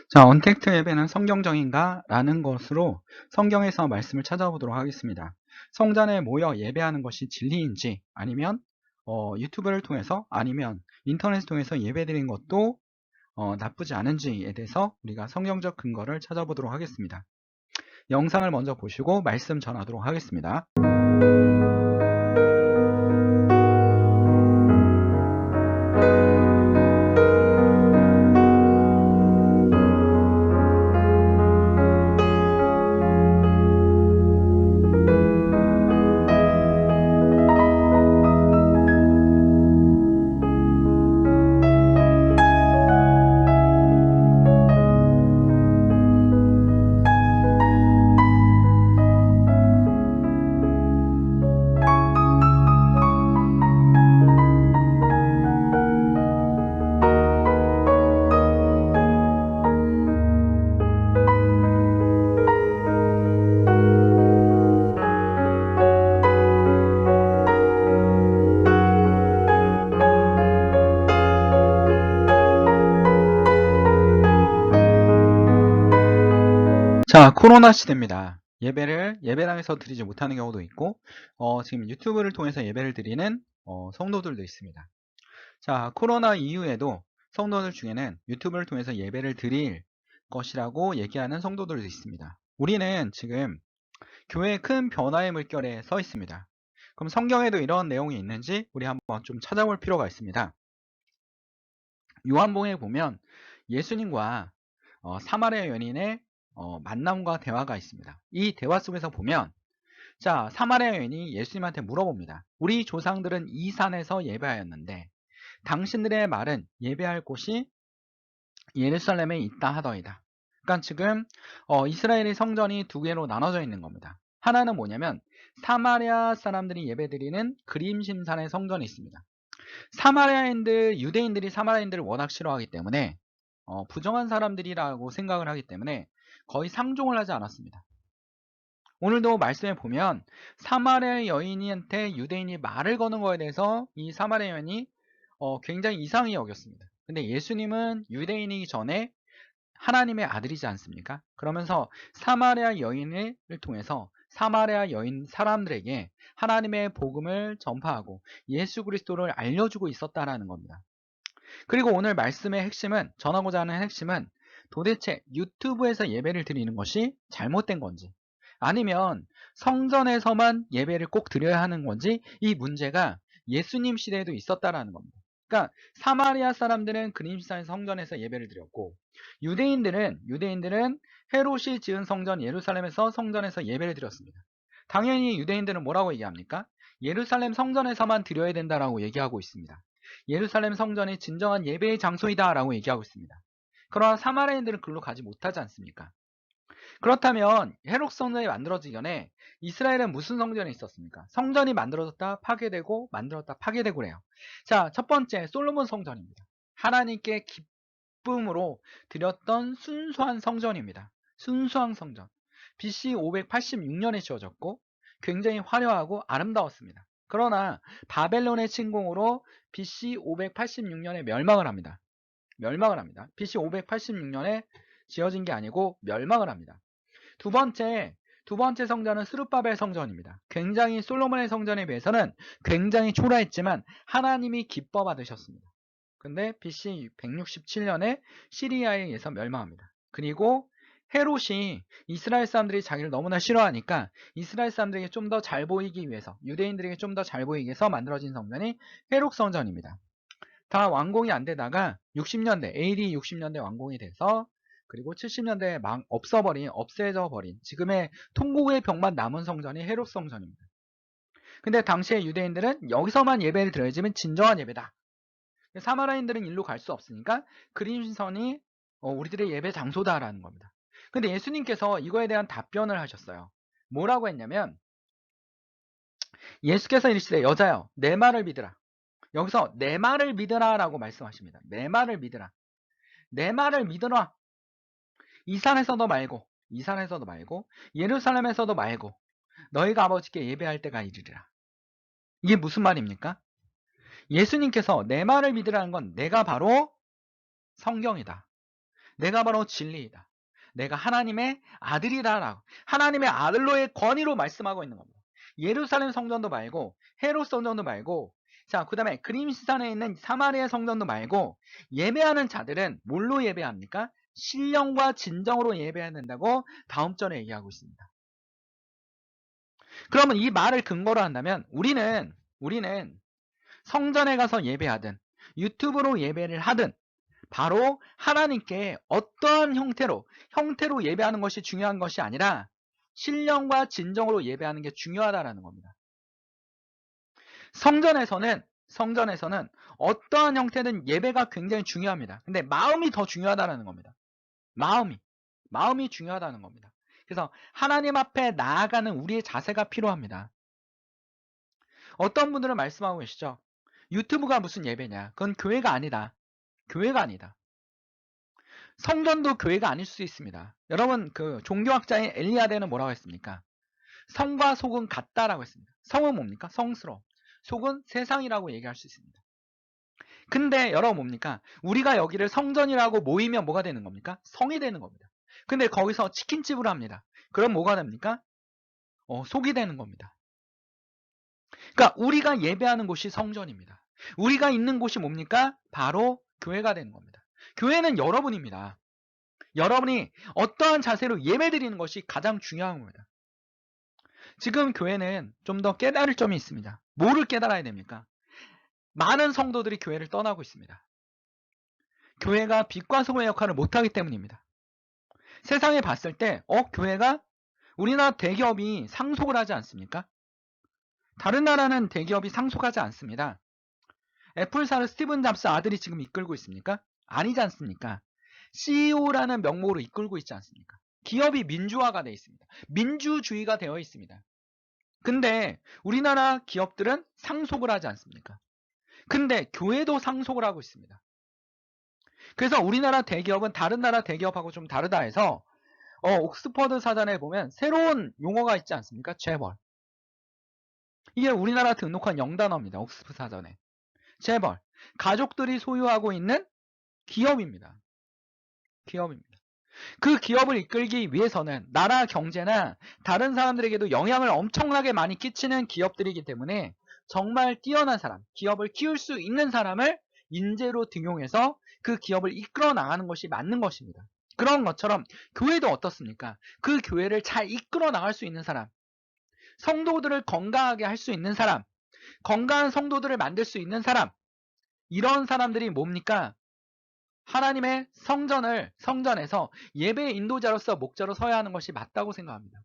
자, 언택트 예배는 성경적인가? 라는 것으로 성경에서 말씀을 찾아보도록 하겠습니다. 성전에 모여 예배하는 것이 진리인지 아니면 유튜브를 통해서 아니면 인터넷을 통해서 예배드린 것도 나쁘지 않은지에 대해서 우리가 성경적 근거를 찾아보도록 하겠습니다. 영상을 먼저 보시고 말씀 전하도록 하겠습니다. 자, 코로나 시대입니다. 예배를 예배당에서 드리지 못하는 경우도 있고 지금 유튜브를 통해서 예배를 드리는 성도들도 있습니다. 자, 코로나 이후에도 성도들 중에는 유튜브를 통해서 예배를 드릴 것이라고 얘기하는 성도들도 있습니다. 우리는 지금 교회의 큰 변화의 물결에 서 있습니다. 그럼 성경에도 이런 내용이 있는지 우리 한번 좀 찾아볼 필요가 있습니다. 요한복음에 보면 예수님과 사마리아 여인의 만남과 대화가 있습니다. 이 대화 속에서 보면 자, 사마리아 여인이 예수님한테 물어봅니다. 우리 조상들은 이 산에서 예배하였는데 당신들의 말은 예배할 곳이 예루살렘에 있다 하더이다. 그러니까 지금 이스라엘의 성전이 두 개로 나눠져 있는 겁니다. 하나는 뭐냐면 사마리아 사람들이 예배드리는 그림심산의 성전이 있습니다. 유대인들이 사마리아인들을 워낙 싫어하기 때문에 부정한 사람들이라고 생각을 하기 때문에 거의 상종을 하지 않았습니다. 오늘도 말씀에 보면 사마리아 여인한테 유대인이 말을 거는 거에 대해서 이 사마리아 여인이 굉장히 이상히 여겼습니다. 근데 예수님은 유대인이기 전에 하나님의 아들이지 않습니까? 그러면서 사마리아 여인을 통해서 사마리아 여인 사람들에게 하나님의 복음을 전파하고 예수 그리스도를 알려주고 있었다라는 겁니다. 그리고 오늘 말씀의 핵심은, 전하고자 하는 핵심은 도대체 유튜브에서 예배를 드리는 것이 잘못된 건지 아니면 성전에서만 예배를 꼭 드려야 하는 건지, 이 문제가 예수님 시대에도 있었다라는 겁니다. 그러니까 사마리아 사람들은 그림산 성전에서 예배를 드렸고 유대인들은 헤롯이 지은 성전 예루살렘에서 성전에서 예배를 드렸습니다. 당연히 유대인들은 뭐라고 얘기합니까? 예루살렘 성전에서만 드려야 된다라고 얘기하고 있습니다. 예루살렘 성전이 진정한 예배의 장소이다 라고 얘기하고 있습니다. 그러나 사마리아인들은 그걸로 가지 못하지 않습니까? 그렇다면 헤롯 성전이 만들어지기 전에 이스라엘은 무슨 성전이 있었습니까? 성전이 만들어졌다 파괴되고 만들었다 파괴되고 그래요. 자, 첫 번째 솔로몬 성전입니다. 하나님께 기쁨으로 드렸던 순수한 성전입니다. 순수한 성전. BC 586년에 지어졌고 굉장히 화려하고 아름다웠습니다. 그러나 바벨론의 침공으로 BC 586년에 멸망을 합니다. BC 586년에 지어진 게 아니고 멸망을 합니다. 두 번째 성전은 스룹바벨 성전입니다. 굉장히 솔로몬의 성전에 비해서는 굉장히 초라했지만 하나님이 기뻐 받으셨습니다. 근데 BC 167년에 시리아에 의해서 멸망합니다. 그리고 헤롯이 이스라엘 사람들이 자기를 너무나 싫어하니까 이스라엘 사람들에게 좀 더 잘 보이기 위해서, 유대인들에게 좀 더 잘 보이기 위해서 만들어진 성전이 헤롯 성전입니다. 다 완공이 안 되다가 60년대, AD 60년대 완공이 돼서 그리고 70년대에 없어져 버린 지금의 통곡의 벽만 남은 성전이 헤롯 성전입니다. 근데 당시에 유대인들은 여기서만 예배를 드려야지만 진정한 예배다. 사마라인들은 일로 갈 수 없으니까 그림선이 우리들의 예배 장소다라는 겁니다. 근데 예수님께서 이거에 대한 답변을 하셨어요. 뭐라고 했냐면 예수께서 이르시되 여자여 내 말을 믿으라. 여기서 내 말을 믿으라 라고 말씀하십니다. 내 말을 믿으라. 내 말을 믿으라. 이 산에서도 말고 예루살렘에서도 말고 너희가 아버지께 예배할 때가 이르리라. 이게 무슨 말입니까? 예수님께서 내 말을 믿으라는 건 내가 바로 성경이다. 내가 바로 진리이다. 내가 하나님의 아들이다라고 하나님의 아들로의 권위로 말씀하고 있는 겁니다. 예루살렘 성전도 말고 헤롯 성전도 말고 자, 그 다음에 그림시산에 있는 사마리아 성전도 말고 예배하는 자들은 뭘로 예배합니까? 신령과 진정으로 예배해야 된다고 다음 절에 얘기하고 있습니다. 그러면 이 말을 근거로 한다면 우리는 성전에 가서 예배하든 유튜브로 예배를 하든 바로 하나님께 어떠한 형태로 예배하는 것이 중요한 것이 아니라 신령과 진정으로 예배하는 게 중요하다라는 겁니다. 성전에서는 어떠한 형태든 예배가 굉장히 중요합니다. 근데 마음이 더 중요하다는 겁니다. 마음이 중요하다는 겁니다. 그래서 하나님 앞에 나아가는 우리의 자세가 필요합니다. 어떤 분들은 말씀하고 계시죠. 유튜브가 무슨 예배냐. 그건 교회가 아니다. 교회가 아니다. 성전도 교회가 아닐 수 있습니다. 여러분 그 종교학자인 엘리아데는 뭐라고 했습니까? 성과 속은 같다라고 했습니다. 성은 뭡니까? 성스러움. 속은 세상이라고 얘기할 수 있습니다. 근데 여러분 뭡니까? 우리가 여기를 성전이라고 모이면 뭐가 되는 겁니까? 성이 되는 겁니다. 근데 거기서 치킨집으로 합니다. 그럼 뭐가 됩니까? 속이 되는 겁니다. 그러니까 우리가 예배하는 곳이 성전입니다. 우리가 있는 곳이 뭡니까? 바로 교회가 되는 겁니다. 교회는 여러분입니다. 여러분이 어떠한 자세로 예배드리는 것이 가장 중요한 겁니다. 지금 교회는 좀 더 깨달을 점이 있습니다. 뭐를 깨달아야 됩니까? 많은 성도들이 교회를 떠나고 있습니다. 교회가 빛과 소금의 역할을 못하기 때문입니다. 세상에 봤을 때 교회가 우리나라 대기업이 상속을 하지 않습니까? 다른 나라는 대기업이 상속하지 않습니다. 애플사를 스티븐 잡스 아들이 지금 이끌고 있습니까? 아니지 않습니까? CEO라는 명목으로 이끌고 있지 않습니까? 기업이 민주화가 되어 있습니다. 민주주의가 되어 있습니다. 근데 우리나라 기업들은 상속을 하지 않습니까? 근데 교회도 상속을 하고 있습니다. 그래서 우리나라 대기업은 다른 나라 대기업하고 좀 다르다 해서 옥스퍼드 사전에 보면 새로운 용어가 있지 않습니까? 재벌. 이게 우리나라 등록한 영단어입니다. 옥스퍼드 사전에. 재벌. 가족들이 소유하고 있는 기업입니다. 그 기업을 이끌기 위해서는 나라 경제나 다른 사람들에게도 영향을 엄청나게 많이 끼치는 기업들이기 때문에 정말 뛰어난 사람, 기업을 키울 수 있는 사람을 인재로 등용해서 그 기업을 이끌어 나가는 것이 맞는 것입니다. 그런 것처럼 교회도 어떻습니까? 그 교회를 잘 이끌어 나갈 수 있는 사람, 성도들을 건강하게 할 수 있는 사람, 건강한 성도들을 만들 수 있는 사람, 이런 사람들이 뭡니까? 하나님의 성전에서 예배의 인도자로서 목자로 서야 하는 것이 맞다고 생각합니다.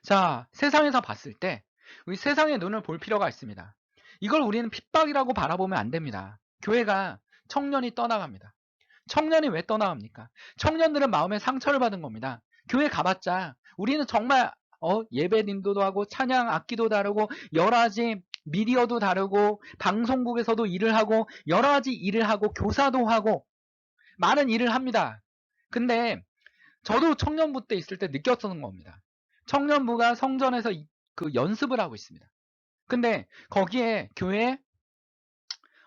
자, 세상에서 봤을 때 우리 세상의 눈을 볼 필요가 있습니다. 이걸 우리는 핍박이라고 바라보면 안 됩니다. 교회가 청년이 떠나갑니다. 청년이 왜 떠나갑니까? 청년들은 마음에 상처를 받은 겁니다. 교회 가봤자 우리는 정말 예배 인도도 하고 찬양 악기도 다르고 여러 가지 미디어도 다르고 방송국에서도 일을 하고 여러 가지 일을 하고 교사도 하고 많은 일을 합니다. 근데 저도 청년부 때 있을 때 느꼈던 겁니다. 청년부가 성전에서 그 연습을 하고 있습니다. 근데 거기에 교회에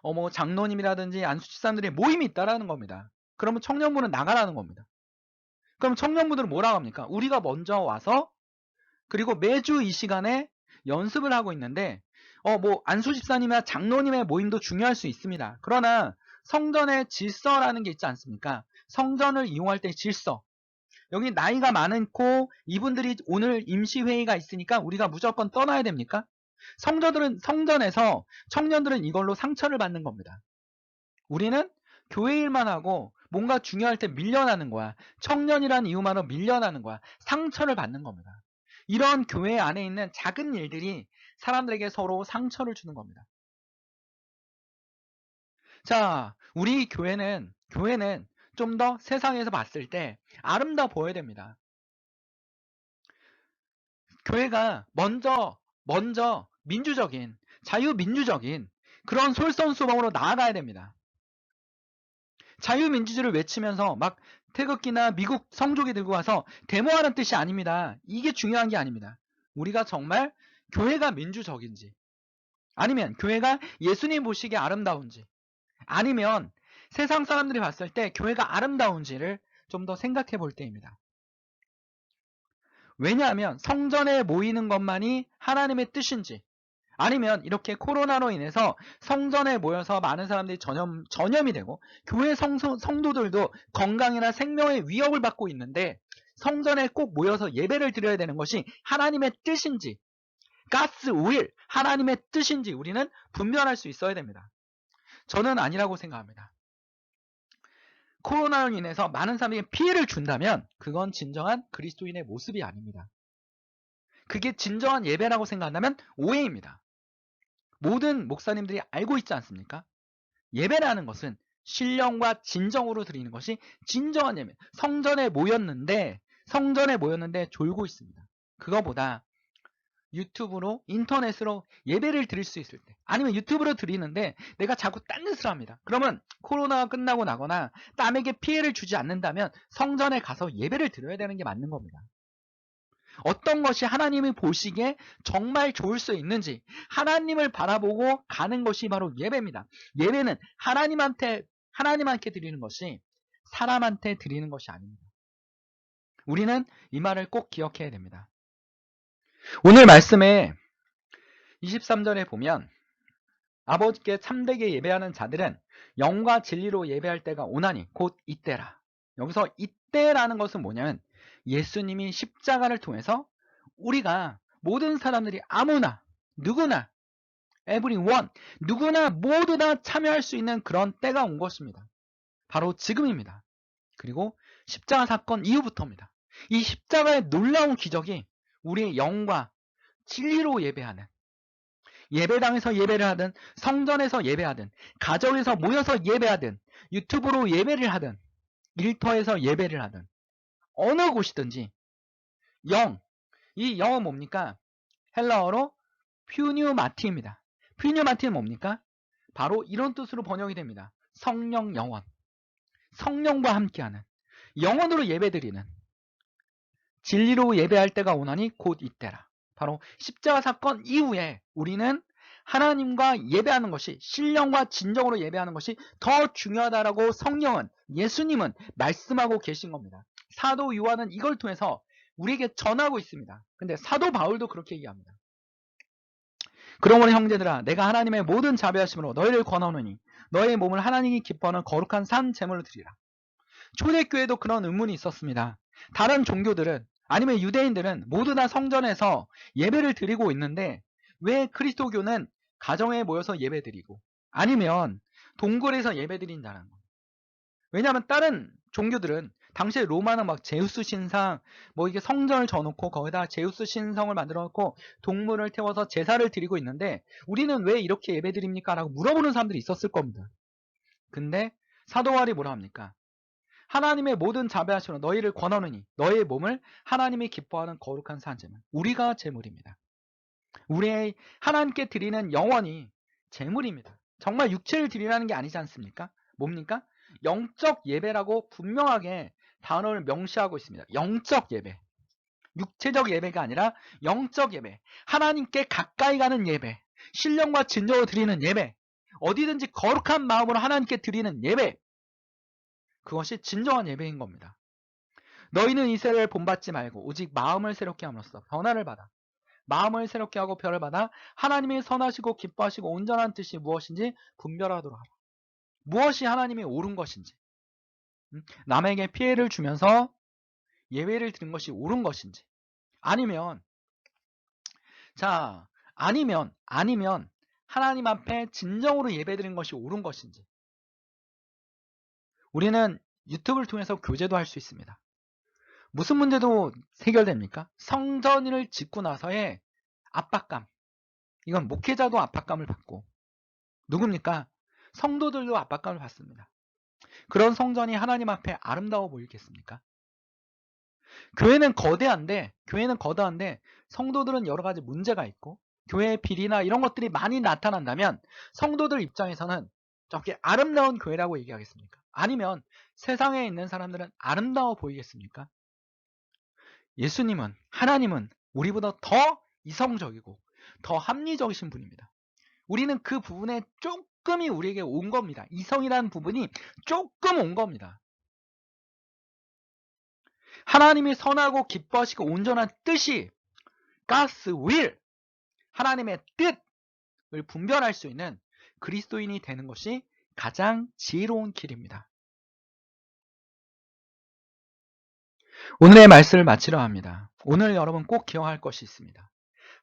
뭐 장로님이라든지 안수집사님들의 모임이 있다라는 겁니다. 그러면 청년부는 나가라는 겁니다. 그럼 청년부들은 뭐라고 합니까? 우리가 먼저 와서 그리고 매주 이 시간에 연습을 하고 있는데 뭐 안수집사님이나 장로님의 모임도 중요할 수 있습니다. 그러나 성전의 질서라는 게 있지 않습니까? 성전을 이용할 때 질서. 여기 나이가 많고 이분들이 오늘 임시회의가 있으니까 우리가 무조건 떠나야 됩니까? 성전에서 청년들은 이걸로 상처를 받는 겁니다. 우리는 교회 일만 하고 뭔가 중요할 때 밀려나는 거야. 청년이라는 이유만으로 밀려나는 거야. 상처를 받는 겁니다. 이런 교회 안에 있는 작은 일들이 사람들에게 서로 상처를 주는 겁니다. 자, 우리 교회는 좀 더 세상에서 봤을 때 아름다워 보여야 됩니다. 교회가 먼저 민주적인, 자유민주적인 그런 솔선수범으로 나아가야 됩니다. 자유민주주의를 외치면서 막 태극기나 미국 성조기 들고 와서 데모하는 뜻이 아닙니다. 이게 중요한 게 아닙니다. 우리가 정말 교회가 민주적인지 아니면 교회가 예수님 보시기에 아름다운지 아니면 세상 사람들이 봤을 때 교회가 아름다운지를 좀 더 생각해 볼 때입니다. 왜냐하면 성전에 모이는 것만이 하나님의 뜻인지, 아니면 이렇게 코로나로 인해서 성전에 모여서 많은 사람들이 전염이 되고 교회 성도들도 건강이나 생명의 위협을 받고 있는데 성전에 꼭 모여서 예배를 드려야 되는 것이 하나님의 뜻인지, 가스 오일 하나님의 뜻인지 우리는 분별할 수 있어야 됩니다. 저는 아니라고 생각합니다. 코로나로 인해서 많은 사람에게 피해를 준다면 그건 진정한 그리스도인의 모습이 아닙니다. 그게 진정한 예배라고 생각한다면 오해입니다. 모든 목사님들이 알고 있지 않습니까? 예배라는 것은 신령과 진정으로 드리는 것이 진정한 예배. 성전에 모였는데 졸고 있습니다. 그거보다 유튜브로, 인터넷으로 예배를 드릴 수 있을 때, 아니면 유튜브로 드리는데 내가 자꾸 딴 짓을 합니다. 그러면 코로나가 끝나고 나거나 남에게 피해를 주지 않는다면 성전에 가서 예배를 드려야 되는 게 맞는 겁니다. 어떤 것이 하나님이 보시기에 정말 좋을 수 있는지 하나님을 바라보고 가는 것이 바로 예배입니다. 예배는 하나님한테 드리는 것이 사람한테 드리는 것이 아닙니다. 우리는 이 말을 꼭 기억해야 됩니다. 오늘 말씀에 23절에 보면 아버지께 참되게 예배하는 자들은 영과 진리로 예배할 때가 오나니 곧 이때라. 여기서 이때라는 것은 뭐냐면 예수님이 십자가를 통해서 우리가 모든 사람들이 아무나 누구나 everyone 누구나 모두 다 참여할 수 있는 그런 때가 온 것입니다. 바로 지금입니다. 그리고 십자가 사건 이후부터입니다. 이 십자가의 놀라운 기적이 우리의 영과 진리로 예배하는, 예배당에서 예배를 하든 성전에서 예배하든 가정에서 모여서 예배하든 유튜브로 예배를 하든 일터에서 예배를 하든 어느 곳이든지 이 영은 뭡니까? 헬라어로 퓨뉴마티입니다. 퓨뉴마티는 뭡니까? 바로 이런 뜻으로 번역이 됩니다. 성령 영원, 성령과 함께하는, 영원으로 예배드리는, 진리로 예배할 때가 오나니 곧 이때라. 바로 십자가 사건 이후에 우리는 하나님과 예배하는 것이, 신령과 진정으로 예배하는 것이 더 중요하다라고 성령은, 예수님은 말씀하고 계신 겁니다. 사도 요한은 이걸 통해서 우리에게 전하고 있습니다. 근데 사도 바울도 그렇게 얘기합니다. 그러므로 형제들아, 내가 하나님의 모든 자비하심으로 너희를 권하노니 너희의 몸을 하나님이 기뻐하는 거룩한 산 제물로 드리라. 초대교회도 그런 의문이 있었습니다. 다른 종교들은, 아니면 유대인들은 모두 다 성전에서 예배를 드리고 있는데 왜 그리스도교는 가정에 모여서 예배 드리고 아니면 동굴에서 예배 드린다는 거예요. 왜냐하면 다른 종교들은 당시에 로마는 막 제우스 신상, 뭐 이게 성전을 져놓고 거기다 제우스 신성을 만들어 놓고 동물을 태워서 제사를 드리고 있는데 우리는 왜 이렇게 예배 드립니까? 라고 물어보는 사람들이 있었을 겁니다. 근데 사도 바울이 뭐라 합니까? 하나님의 모든 자비하심으로 너희를 권하노니 너희의 몸을 하나님이 기뻐하는 거룩한 산 제물, 우리가 제물입니다. 우리의 하나님께 드리는 영원히 제물입니다. 정말 육체를 드리라는 게 아니지 않습니까? 뭡니까? 영적 예배라고 분명하게 단어를 명시하고 있습니다. 영적 예배. 육체적 예배가 아니라 영적 예배. 하나님께 가까이 가는 예배. 신령과 진정으로 드리는 예배. 어디든지 거룩한 마음으로 하나님께 드리는 예배. 그것이 진정한 예배인 겁니다. 너희는 이 세를 본받지 말고 오직 마음을 새롭게 함으로써 변화를 받아. 마음을 새롭게 하고 변을 받아 하나님이 선하시고 기뻐하시고 온전한 뜻이 무엇인지 분별하도록 하라. 무엇이 하나님이 옳은 것인지, 남에게 피해를 주면서 예배를 드린 것이 옳은 것인지, 아니면 하나님 앞에 진정으로 예배드린 것이 옳은 것인지. 우리는 유튜브를 통해서 교제도 할 수 있습니다. 무슨 문제도 해결됩니까? 성전을 짓고 나서의 압박감. 이건 목회자도 압박감을 받고, 누굽니까? 성도들도 압박감을 받습니다. 그런 성전이 하나님 앞에 아름다워 보이겠습니까? 교회는 거대한데 성도들은 여러 가지 문제가 있고 교회의 비리나 이런 것들이 많이 나타난다면 성도들 입장에서는 저렇게 아름다운 교회라고 얘기하겠습니까? 아니면 세상에 있는 사람들은 아름다워 보이겠습니까? 예수님은, 하나님은 우리보다 더 이성적이고 더 합리적이신 분입니다. 우리는 그 부분에 조금이 우리에게 온 겁니다. 이성이라는 부분이 조금 온 겁니다. 하나님이 선하고 기뻐하시고 온전한 뜻이 God's will, 하나님의 뜻을 분별할 수 있는 그리스도인이 되는 것이 가장 지혜로운 길입니다. 오늘의 말씀을 마치려 합니다. 오늘 여러분 꼭 기억할 것이 있습니다.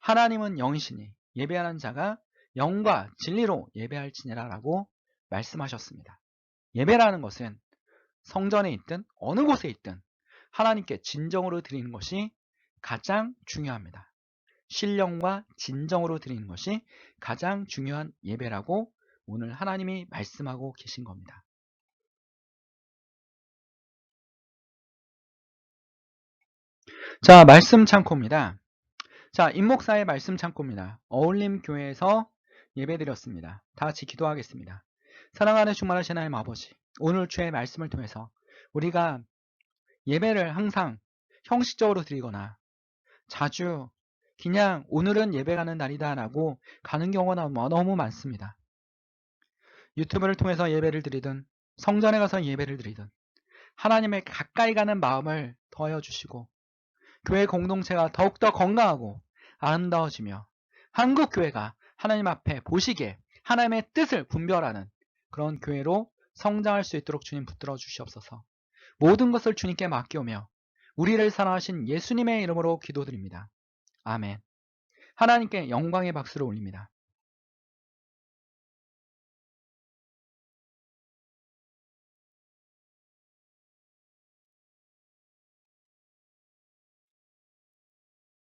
하나님은 영이시니 예배하는 자가 영과 진리로 예배할지니라 라고 말씀하셨습니다. 예배라는 것은 성전에 있든 어느 곳에 있든 하나님께 진정으로 드리는 것이 가장 중요합니다. 신령과 진정으로 드리는 것이 가장 중요한 예배라고 오늘 하나님이 말씀하고 계신 겁니다. 자, 말씀 창고입니다. 자, 임목사의 말씀 창고입니다. 어울림 교회에서 예배드렸습니다. 다 같이 기도하겠습니다. 사랑하는 충만하신 하나님 아버지, 오늘 주의 말씀을 통해서 우리가 예배를 항상 형식적으로 드리거나 자주 그냥 오늘은 예배 가는 날이다 라고 가는 경우가 너무 많습니다. 유튜브를 통해서 예배를 드리든 성전에 가서 예배를 드리든 하나님의 가까이 가는 마음을 더하여 주시고 교회 공동체가 더욱더 건강하고 아름다워지며 한국교회가 하나님 앞에 보시기에 하나님의 뜻을 분별하는 그런 교회로 성장할 수 있도록 주님 붙들어 주시옵소서. 모든 것을 주님께 맡기오며 우리를 사랑하신 예수님의 이름으로 기도드립니다. 아멘. 하나님께 영광의 박수를 올립니다.